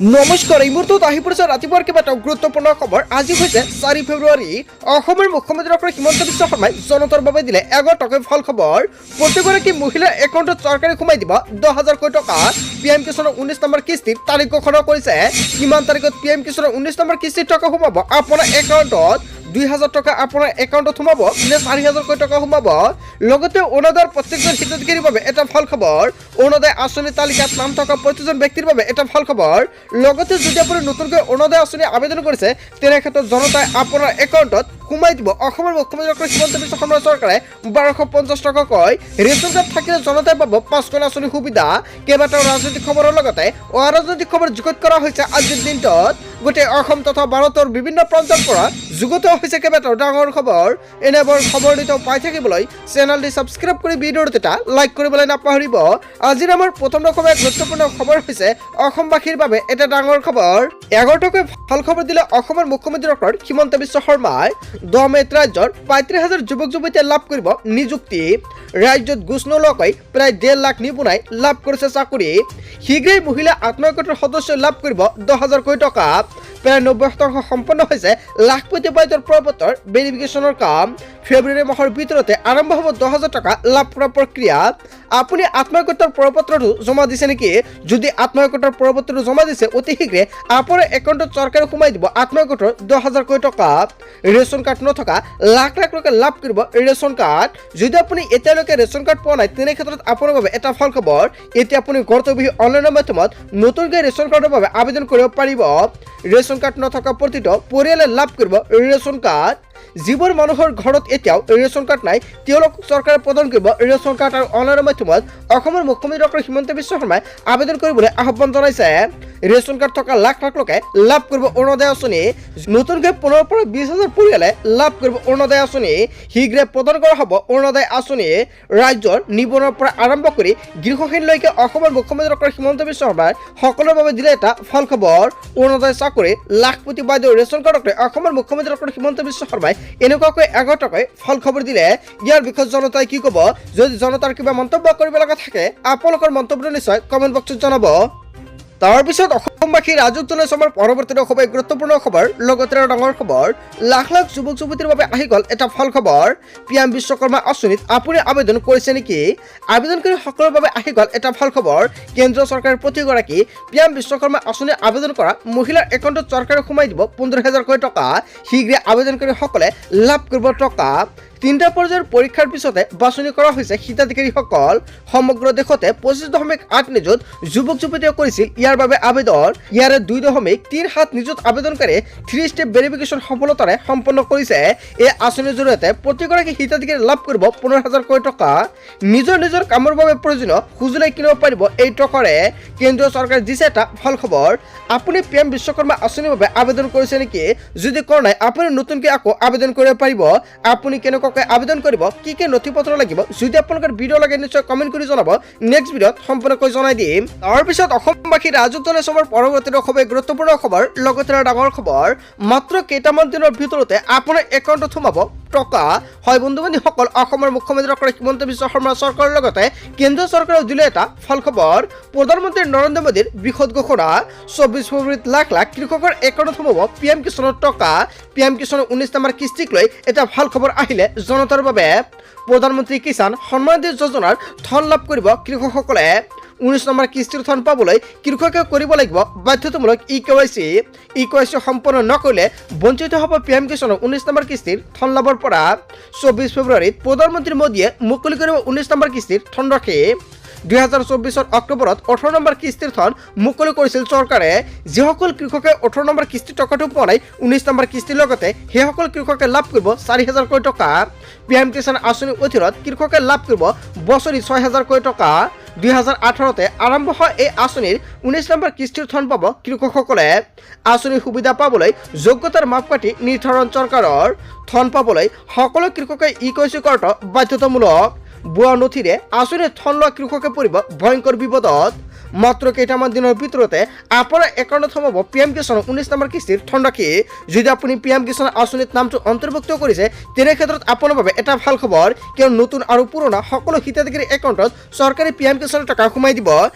নমস্কাৰ এই মুহূৰ্তত আহি পৰিছে ৰাতিপুৱাৰ কেইবাটাও গুৰুত্বপূৰ্ণ খবৰ। আজি হৈছে 4 ফেব্ৰুৱাৰী। অসমৰ মুখ্যমন্ত্ৰী ডক্টৰ হিমন্ত বিশ্ব শৰ্মাই জনতাৰ বাবে দিলে 11 টকাৰ ফল খবৰ। প্ৰতিগৰাকী মহিলাৰ একাউণ্টত চৰকাৰে সোমাই দিব 10,000 টকা। PM কিষাণৰ 19 নম্বৰ কিস্তিৰ তাৰিখ ঘোষণা কৰিছে। কিমান তাৰিখত PM কিষাণৰ 19 নম্বৰ কিস্তিৰ টকা সোমাব আপোনাৰ একাউণ্টত? 2,000 টকা আপোনাৰ একাউণ্টত সোমাব নে 4,000 টকা সোমাব? লগতে অৰুণোদয়ৰ প্ৰত্যেকজন হিতাধিকাৰীৰ বাবে এটা ভাল খবৰ। অৰুণোদয় আঁচনিৰ তালিকাত নাম থকা প্ৰতিজন ব্যক্তিৰ বাবে এটা ভাল খবৰ। লগতে যদি আপুনি নতুনকৈ অৰুণোদয় আঁচনি আবেদন কৰিছে তেনে ক্ষেত্ৰত জনতাই আপোনাৰ একাউণ্টত সোমাই দিব অসমৰ মুখ্যমন্ত্ৰী ডক্টৰ হিমন্ত বিশ্ব শৰ্মা চৰকাৰে 1250 টকাকৈ। ৰেচন কাৰ্ড থাকিলে জনতাই পাব 5 কণ আঁচনিৰ সুবিধা। কেইবাটাও ৰাজনৈতিক খবৰৰ লগতে অৰাজনৈতিক খবৰ যুগুত কৰা হৈছে আজিৰ দিনটোত। গোটেই অসম তথা ভাৰতৰ বিভিন্ন প্ৰান্তৰ পৰা যুগুত হৈছে কেইবাটাও ডাঙৰ খবৰ। এনেবোৰ খবৰ নিতৌ পাই থাকিবলৈ চেনেলটি ছাবস্ক্ৰাইব কৰি ভিডিঅ'টো এটা লাইক কৰিবলৈ নাপাহৰিব। আজিৰ আমাৰ প্ৰথম ৰকমেৰ গুৰুত্বপূৰ্ণ খবৰ হৈছে অসমবাসীৰ বাবে এটা ডাঙৰ খবৰ। 11 টকাকৈ ভাল খবৰ দিলে অসমৰ মুখ্যমন্ত্ৰী ডক্টৰ হিমন্ত বিশ্ব শৰ্মাই। 10 মে'ত ৰাজ্যৰ 35,000 যুৱক যুৱতীয়ে লাভ কৰিব নিযুক্তি। ৰাজ্যত গোচ নোলোৱাকৈ প্ৰায় 1.5 লাখ নিবনুৱাই লাভ কৰিছে চাকৰি। শীঘ্ৰেই মহিলা আত্মসহায়ক সদস্যই লাভ কৰিব 10,000 টকা। প্ৰায় 90% সম্পন্ন হৈছে লাখপতি বাইকৰ প্ৰপত্ৰৰ ভেৰিফিকেশ্যনৰ কাম। ফেব্ৰুৱাৰী মাহৰ ভিতৰতে আৰম্ভ হ'ব 10,000 টকা লাভ কৰাৰ প্ৰক্ৰিয়া। আপুনি আত্মসহায়কৰ প্ৰপত্ৰটো জমা দিছে নেকি? যদি আত্মসহায়কৰ প্ৰপত্ৰটো জমা দিছে অতি শীঘ্ৰে আপোনাৰ একাউণ্টত চৰকাৰে সোমাই দিব আত্মসহায়কৰ 10,000 টকা। ৰেচন কাৰ্ড নথকা লাখ লাখ লোকে লাভ কৰিব ৰেচন কাৰ্ড। যদি আপুনি এতিয়ালৈকে ৰেচন কাৰ্ড পোৱা নাই তেনে ক্ষেত্ৰত আপোনাৰ বাবে এটা ভাল খবৰ। এতিয়া আপুনি ঘৰতে বহি অনলাইনৰ মাধ্যমত নতুনকৈ ৰেচন কাৰ্ডৰ বাবে আবেদন কৰিব পাৰিব। ৰেচন কাৰ্ড নথকা প্ৰতিটো পৰিয়ালে লাভ কৰিব ৰেচন কাৰ্ড। যিবোৰ মানুহৰ ঘৰত এতিয়াও ৰেচন কাৰ্ড নাই তেওঁলোকক চৰকাৰে প্ৰদান কৰিব ৰেচন কাৰ্ড। আৰু অনলাইনৰ মাধ্যমত অসমৰ মুখ্যমন্ত্ৰী ডক্টৰ হিমন্ত বিশ্ব শৰ্মাই আবেদন কৰিবলৈ আহ্বান জনাইছে। ৰেচন কাৰ্ড থকা লাখ লাখ লোকে লাভ কৰিব অৰুণোদয় আঁচনি। নতুনকৈ 15,000 পৰা 20,000 পৰিয়ালে লাভ কৰিব অৰুণোদয় আঁচনি। শীঘ্ৰে প্ৰদান কৰা হ'ব অৰুণোদয় আঁচনি। ৰাজ্যৰ নিবনুৱাৰ পৰা আৰম্ভ কৰি গৃহহীনলৈকে অসমৰ মুখ্যমন্ত্ৰী ডক্টৰ হিমন্ত বিশ্ব শৰ্মাই সকলোৰে বাবে দিলে এটা ভাল খবৰ। অৰুণোদয় চাকৰি লাখপতি বাইদেউ ৰেচন কাৰ্ডক লৈ অসমৰ মুখ্যমন্ত্ৰী ডক্টৰ হিমন্ত বিশ্ব শৰ্মাই এনেকুৱাকৈ 11 টকাকৈ ভাল খবৰ দিলে। ইয়াৰ বিষয়ে জনতাই কি ক'ব? যদি জনতাৰ কিবা মন্তব্য কৰিব লগা থাকে আপোনালোকৰ মন্তব্য নিশ্চয় কমেণ্ট বক্সত জনাব। তাৰপিছত অসমবাসী ৰাজুক জনাই আমাৰ পৰৱৰ্তী খুবেই গুৰুত্বপূৰ্ণ খবৰ। লগতে ডাঙৰ খবৰ, লাখ লাখ যুৱক যুৱতীৰ বাবে আহি গ'ল এটা ভাল খবৰ। PM বিশ্বকৰ্মা আঁচনিত আপুনি আবেদন কৰিছে নেকি? আবেদনকাৰী সকলৰ বাবে আহি গ'ল এটা ভাল খবৰ। কেন্দ্ৰীয় চৰকাৰৰ প্ৰতিগৰাকী PM বিশ্বকৰ্মা আঁচনি আবেদন কৰা মহিলাৰ একাউণ্টত চৰকাৰে সোমাই দিব 15,000 টকা। শীঘ্ৰে আবেদনকাৰীসকলে লাভ কৰিব টকা। 3টা পৰ্যায়ৰ পৰীক্ষাৰ পিছতে বাছনি কৰা হৈছে হিতাধিকাৰীসকল। সমগ্ৰ দেশতে 25.8 নিযুত যুৱক যুৱতীয়ে কৰিছিল ইয়াৰ বাবে আবেদন। ইয়াৰে 2.37 নিযুত আবেদনকাৰীয়ে 3 ষ্টেপ ভেৰিফিকেশ্যন সফলতাৰে সম্পন্ন কৰিছে। এই আঁচনিৰ জৰিয়তে প্ৰতিগৰাকী হিতাধিকাৰী লাভ কৰিব 15,000 টকা। নিজৰ কামৰ বাবে প্ৰয়োজনীয় সঁজুলি কিনিব পাৰিব এই টকাৰে। কেন্দ্ৰীয় চৰকাৰে দিছে এটা ভাল খবৰ। আপুনি PM বিশ্বকৰ্মা আঁচনিৰ বাবে আবেদন কৰিছে নেকি? যদি কৰা নাই আপুনি নতুনকৈ আকৌ আবেদন কৰিব পাৰিব। আপুনি কেনেকৈ আবেদন কৰিব, কি কি নথিপত্ৰ লাগিব, যদি আপোনালোকৰ ভিডিঅ' লাগে নিশ্চয় কমেণ্ট কৰি জনাব। নেক্সট ভিডিঅ'ত সম্পূৰ্ণকৈ জনাই দিম। তাৰপিছত অসমবাসী ৰাজুক জনাই আমাৰ পৰৱৰ্তী খুবেই গুৰুত্বপূৰ্ণ খবৰ। লগতে ডাঙৰ খবৰ, মাত্ৰ কেইটামান দিনৰ ভিতৰতে আপোনাৰ একাউণ্টত সোমাব টকা। হয় বন্ধু বান্ধৱীসকল, অসমৰ মুখ্যমন্ত্ৰী ডক্টৰ হিমন্ত বিশ্ব শৰ্মা চৰকাৰৰ লগতে কেন্দ্ৰীয় চৰকাৰেও দিলে এটা ভাল খবৰ। প্ৰধানমন্ত্ৰী নৰেন্দ্ৰ মোদীৰ বৃহৎ ঘোষণা। 24 ফেব্ৰুৱাৰীত লাখ লাখ কৃষকৰ একাউণ্টত সোমাব PM কিষাণৰ টকা। PM কিষাণৰ 19 নম্বৰ কিস্তিক লৈ এটা ভাল খবৰ আহিলে জনতাৰ বাবে। প্ৰধানমন্ত্ৰী কিষাণ সন্মান নিধি যোজনাৰ ধন লাভ কৰিব কৃষকসকলে। 19 নম্বৰ কিস্তিৰ ধন পাবলৈ কৃষকে কৰিব লাগিব বাধ্যতামূলক EKYC সম্পন্ন নকৰিলে বঞ্চিত হ'ব PM কিষাণৰ 19 নম্বৰ কিস্তিৰ ধন লাভৰ পৰা। 24 ফেব্ৰুৱাৰীত প্ৰধানমন্ত্ৰী মোদীয়ে মুকলি কৰিব 19 নম্বৰ কিস্তিৰ ধনৰাশি। 2024 অক্টোবৰত 18 নম্বৰ কিস্তিৰ ধন মুকলি কৰিছিল চৰকাৰে। যিসকল কৃষকে 18 নম্বৰ কিস্তিৰ টকাটো পোৱা নাই 19 নম্বৰ কিস্তিৰ লগতে সেইসকল কৃষকে লাভ কৰিব 4,000 টকা। PM কিষাণ আঁচনিৰ অধীনত কৃষকে লাভ কৰিব বছৰি 6,000 টকা। 2018তে আৰম্ভ হয় এই আঁচনিৰ 19 নম্বৰ কিস্তিৰ ধন পাব কৃষকসকলে। আঁচনিৰ সুবিধা পাবলৈ যোগ্যতাৰ মাপকাঠি নিৰ্ধাৰণ চৰকাৰৰ। ধন পাবলৈ সকলো কৃষকে EKYC কৰাটো বাধ্যতামূলক। ভুৱা নথিৰে আঁচনিৰ ধন লোৱা কৃষকে পৰিব ভয়ংকৰ বিপদত। মাত্ৰ কেইটামান দিনৰ ভিতৰতে আপোনাৰ একাউণ্টত সোমাব PM কিষাণৰ 19 নম্বৰ কিস্তিৰ ধনৰাশি। যদি আপুনি PM কিষাণ আঁচনিত নামটো অন্তৰ্ভুক্ত কৰিছে তেনে ক্ষেত্ৰত আপোনাৰ বাবে এটা ভাল খবৰ, কিয়নো নতুন আৰু পুৰণা সকলো হিতাধিকাৰীৰ একাউণ্টত চৰকাৰে PM কিষাণৰ টকা সোমাই দিব।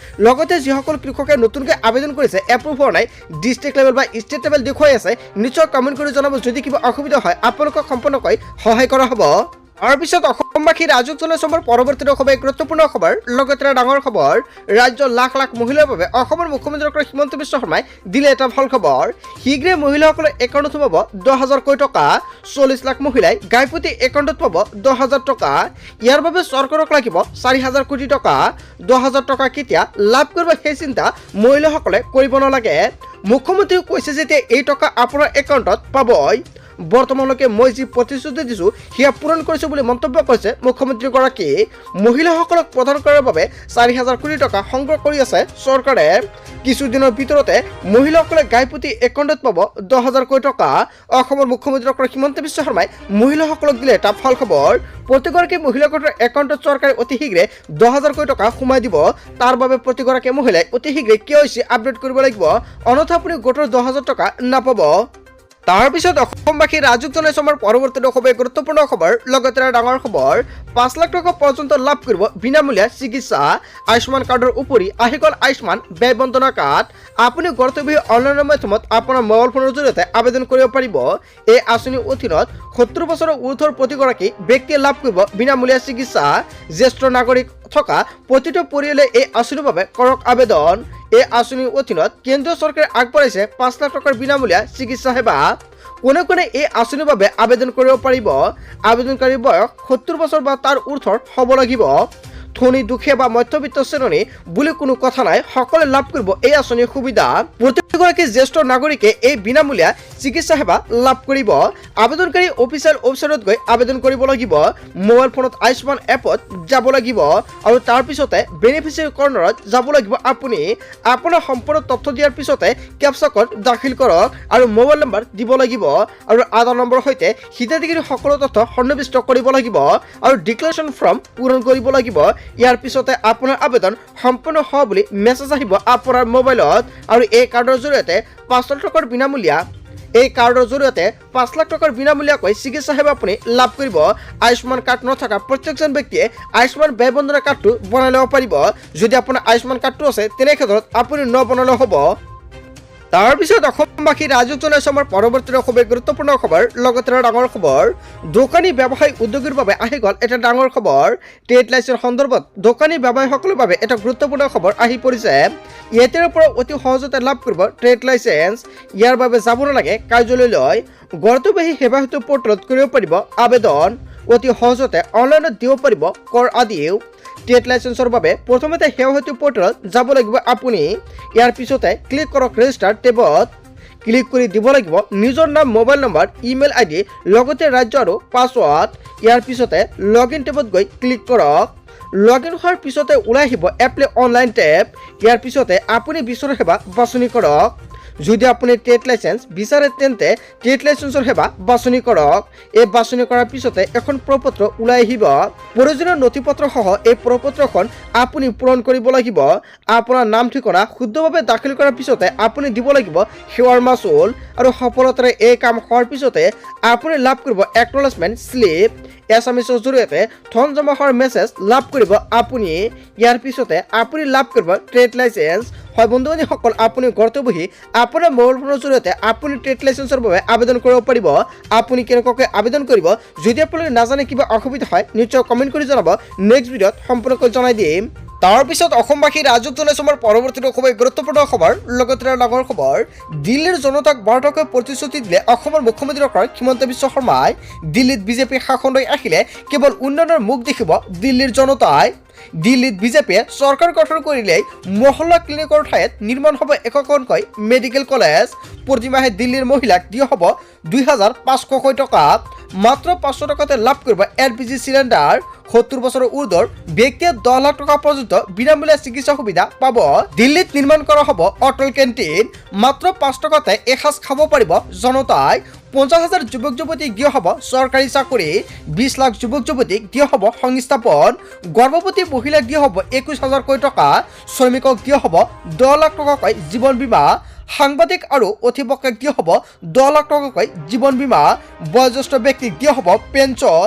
লগতে যিসকল কৃষকে নতুনকৈ আবেদন কৰিছে এপ্ৰুভ হোৱা নাই, ডিষ্ট্ৰিক্ট লেভেল বা ষ্টেট লেভেল দেখুৱাই আছে, নিশ্চয় কমেণ্ট কৰি জনাব। যদি কিবা অসুবিধা হয় আপোনালোকক সম্পূৰ্ণকৈ সহায় কৰা হ'ব। তাৰ পিছত অসমবাসী ৰাজুক জনাই চমৰ পৰৱৰ্তী খুবেই গুৰুত্বপূৰ্ণ খবৰ, লগতে এটা ডাঙৰ খবৰ। ৰাজ্যৰ লাখ লাখ মহিলাৰ বাবে অসমৰ মুখ্যমন্ত্ৰী ডক্টৰ হিমন্ত বিশ্ব শৰ্মাই দিলে এটা ভাল খবৰ। শীঘ্ৰে মহিলাসকলৰ একাউণ্টত সোমাব 10,000 কৈ টকা। 40 লাখ মহিলাই গাইপতি একাউণ্টত পাব 10,000 টকা। ইয়াৰ বাবে চৰকাৰক লাগিব 4,000 কোটি টকা। 10,000 টকা কেতিয়া লাভ কৰিব সেই চিন্তা মহিলাসকলে কৰিব নালাগে। মুখ্যমন্ত্ৰীয়ে কৈছে যে এই টকা আপোনাৰ একাউণ্টত পাবই। বৰ্তমানলৈকে মই যি প্ৰতিশ্ৰুতি দিছোঁ সেয়া পূৰণ কৰিছোঁ বুলি মন্তব্য কৰিছে মুখ্যমন্ত্ৰীগৰাকী। মহিলাসকলক প্ৰদান কৰাৰ বাবে 4,000 কোটি টকা সংগ্ৰহ কৰি আছে চৰকাৰে। কিছুদিনৰ ভিতৰতে মহিলাসকলে গাইপতি একাউণ্টত পাব 10,000 কৈ টকা। অসমৰ মুখ্যমন্ত্ৰী ডক্টৰ হিমন্ত বিশ্ব শৰ্মাই মহিলাসকলক দিলে এটা ভাল খবৰ। প্ৰতিগৰাকী মহিলা গোটৰ একাউণ্টত চৰকাৰে অতি শীঘ্ৰে 10,000 কৈ টকা সোমাই দিব। তাৰ বাবে প্ৰতিগৰাকী মহিলাই অতি শীঘ্ৰে KYC আপডেট কৰিব লাগিব, অন্যথা আপুনি গোটৰ 10,000 টকা নাপাব। তাৰ পিছত অসমবাসী ৰাজুক জনাই চমৰ পৰৱৰ্তী খুবেই গুৰুত্বপূৰ্ণ খবৰ, লগতে ডাঙৰ খবৰ। 5 লাখ টকা পৰ্যন্ত লাভ কৰিব বিনামূলীয়া চিকিৎসা। আয়ুষ্মান কাৰ্ডৰ উপৰি আহি গ'ল আয়ুষ্মান ব্যয় বন্দনা কাৰ্ড। আপুনি ঘৰতে বহি অনলাইনৰ মাধ্যমত আপোনাৰ মোবাইল ফোনৰ জৰিয়তে আবেদন কৰিব পাৰিব। এই আঁচনিৰ অধীনত 70 বছৰৰ ঊৰ্ধৰ প্ৰতিগৰাকী ব্যক্তিয়ে লাভ কৰিব বিনামূলীয়া চিকিৎসা। জ্যেষ্ঠ নাগৰিক থকা প্ৰতিটো পৰিয়ালে এই আঁচনিৰ বাবে কৰক আবেদন। এই আঁচনিৰ অধীনত কেন্দ্ৰীয় চৰকাৰে আগবঢ়াইছে 5 লাখ টকাৰ বিনামূলীয়া চিকিৎসা সেৱা। কোনে কোনে এই আঁচনিৰ বাবে আবেদন কৰিব পাৰিব? আবেদনকাৰীৰ বয়স 70 বছৰ বা তাৰ ঊৰ্ধৰ হ'ব লাগিব। ধনী দুখীয়া বা মধ্যবিত্ত শ্ৰেণী বুলি কোনো কথা নাই, সকলোৱে লাভ কৰিব এই আঁচনিৰ সুবিধা। প্ৰতিগৰাকী জ্যেষ্ঠ নাগৰিকে এই বিনামূলীয়া চিকিৎসা সেৱা লাভ কৰিব। আবেদনকাৰী অফিচিয়েল ৱেবছাইটত গৈ আবেদন কৰিব লাগিব। মোবাইল ফোনত আয়ুষ্মান এপত যাব লাগিব আৰু তাৰ পিছতে বেনিফিচিয়াৰী কৰ্ণাৰত যাব লাগিব। আপুনি আপোনাৰ সম্পূৰ্ণ তথ্য দিয়াৰ পিছতে কেপচা কোড দাখিল কৰক আৰু মোবাইল নম্বৰ দিব লাগিব আৰু আধাৰ নম্বৰৰ সৈতে হিতাধিকাৰীৰ সকলো তথ্য সন্নিৱিষ্ট কৰিব লাগিব আৰু ডিক্লেৰেশ্যন ফৰ্ম পূৰণ কৰিব লাগিব। ইয়াৰ পিছতে আপোনাৰ আবেদন সম্পূৰ্ণ হোৱা বুলি মেছেজ আহিব আপোনাৰ মোবাইলত আৰু এই কাৰ্ডৰ জৰিয়তে 5 লাখ টকাৰ বিনামূলীয়া বিনামূলীয়াকৈ চিকিৎসা সেৱা আপুনি লাভ কৰিব। আয়ুষ্মান কাৰ্ড নথকা প্ৰত্যেকজন ব্যক্তিয়ে আয়ুষ্মান ব্যয় বন্দনা কাৰ্ডটো বনাই ল'ব পাৰিব। যদি আপোনাৰ আয়ুষ্মান কাৰ্ডটো আছে তেনে ক্ষেত্ৰত আপুনি নবনালেও হ'ব। তাৰ পিছত অসমবাসী ৰাজুক জনাই চমৰ পৰৱৰ্তী খুবেই গুৰুত্বপূৰ্ণ খবৰ, লগতে ডাঙৰ খবৰ। দোকানী ব্যৱসায়ী উদ্যোগীৰ বাবে আহি গ'ল এটা ডাঙৰ খবৰ। ট্ৰেড লাইচেন্স সন্দৰ্ভত দোকানী ব্যৱসায়ীসকলৰ বাবে এটা গুৰুত্বপূৰ্ণ খবৰ আহি পৰিছে। ইয়াৰ পৰা অতি সহজতে লাভ কৰিব ট্ৰেড লাইচেন্স। ইয়াৰ বাবে যাব নালাগে কাৰ্যালয়লৈ। ঘৰতে বহি সেৱা সেতু পৰ্টেলত কৰিব পাৰিব আবেদন। অতি সহজতে অনলাইনত দিব পাৰিব কৰ আদিও। ট্ৰেড লাইচেন্সৰ বাবে প্ৰথমতে সেৱা সেতু পৰ্টেলত যাব লাগিব আপুনি। ইয়াৰ পিছতে ক্লিক কৰক ৰেজিষ্টাৰ টেবত। ক্লিক কৰি দিব লাগিব নিজৰ নাম, মোবাইল নম্বৰ, ইমেইল ID, লগতে ৰাজ্য আৰু পাছৱৰ্ড। ইয়াৰ পিছতে লগইন টেবত গৈ ক্লিক কৰক। লগইন হোৱাৰ পিছতে ওলাই আহিব এপ্লাই অনলাইন টেব। ইয়াৰ পিছতে আপুনি বিচৰা সেৱা বাছনি কৰক। যদি আপুনি ট্ৰেড লাইচেন্স বিচাৰে তেন্তে ট্ৰেড লাইচেন্সৰ সেৱা বাছনি কৰক। এই বাছনি কৰাৰ পিছতে এখন প্ৰপত্ৰ ওলাই আহিব। প্ৰয়োজনীয় নথিপত্ৰ সহ এই প্ৰপত্ৰখন আপুনি পূৰণ কৰিব লাগিব। আপোনাৰ নাম ঠিকনা শুদ্ধভাৱে দাখিল কৰাৰ পিছতে আপুনি দিব লাগিব সেৱাৰ মাচুল আৰু সফলতাৰে এই কাম হোৱাৰ পিছতে আপুনি লাভ কৰিব একনলেজমেণ্ট শ্লিপ। এছএমএছৰ জৰিয়তে ধন জমা হোৱাৰ মেছেজ লাভ কৰিব আপুনি। ইয়াৰ পিছতে আপুনি লাভ কৰিব ট্ৰেড লাইচেন্স। হয় বন্ধু বান্ধৱীসকল, আপুনি ঘৰতে বহি আপোনাৰ মোবাইল ফোনৰ জৰিয়তে আপুনি ট্ৰেড লাইচেন্সৰ বাবে আবেদন কৰিব পাৰিব। আপুনি কেনেকুৱাকৈ আবেদন কৰিব, যদি আপোনালোকে নাজানে কিবা অসুবিধা হয় নিশ্চয় কমেণ্ট কৰি জনাব। নেক্সট ভিডিঅ'ত সম্পূৰ্ণকৈ জনাই দিম। তাৰ পিছত অসমবাসী ৰাজুক জনাই চমৰ পৰৱৰ্তী খুবেই গুৰুত্বপূৰ্ণ খবৰ, লগতে ডাঙৰ খবৰ। দিল্লীৰ জনতাক বাৰটাকৈ প্ৰতিশ্ৰুতি দিলে অসমৰ মুখ্যমন্ত্ৰী ডক্টৰ হিমন্ত বিশ্ব শৰ্মাই। দিল্লীত বিজেপি শাসনলৈ আহিলে কেৱল উন্নয়নৰ মুখ দেখিব দিল্লীৰ জনতাই। দিল্লীত বিজেপিয়ে চৰকাৰ গঠন কৰিলেই মহল্লা ক্লিনিকৰ ঠাইত নিৰ্মাণ হ'ব একোখনকৈ মেডিকেল কলেজ। প্ৰতিমাহে দিল্লীৰ মহিলাক দিয়া হ'ব 2,500 টকা। মাত্ৰ 500 টকাতে লাভ কৰিব LPG চিলিণ্ডাৰ। 70 বছৰৰ ঊৰ্ধৰ ব্যক্তিয়ে 10 লাখ টকা পৰ্যন্ত বিনামূলীয়া চিকিৎসা সুবিধা পাব। দিল্লীত নিৰ্মাণ কৰা হ'ব অটল কেণ্টিন। মাত্ৰ 5 টকাতে এসাঁজ খাব পাৰিব জনতাই। 50,000 যুৱক যুৱতীক দিয়া হ'ব চৰকাৰী চাকৰি, 20 লাখ যুৱক যুৱতীক দিয়া হ'ব সংস্থাপন, গৰ্ভৱতী মহিলাক দিয়া হ'ব 21,000কৈ টকা, শ্ৰমিকক দিয়া হ'ব 10 লাখ টকাকৈ জীৱন বীমা, সাংবাদিক আৰু অধিবক্তাক দিয়া হ'ব 10 লাখ টকাকৈ জীৱন বীমা, বয়োজ্যেষ্ঠ ব্যক্তিক দিয়া হ'ব পেঞ্চন।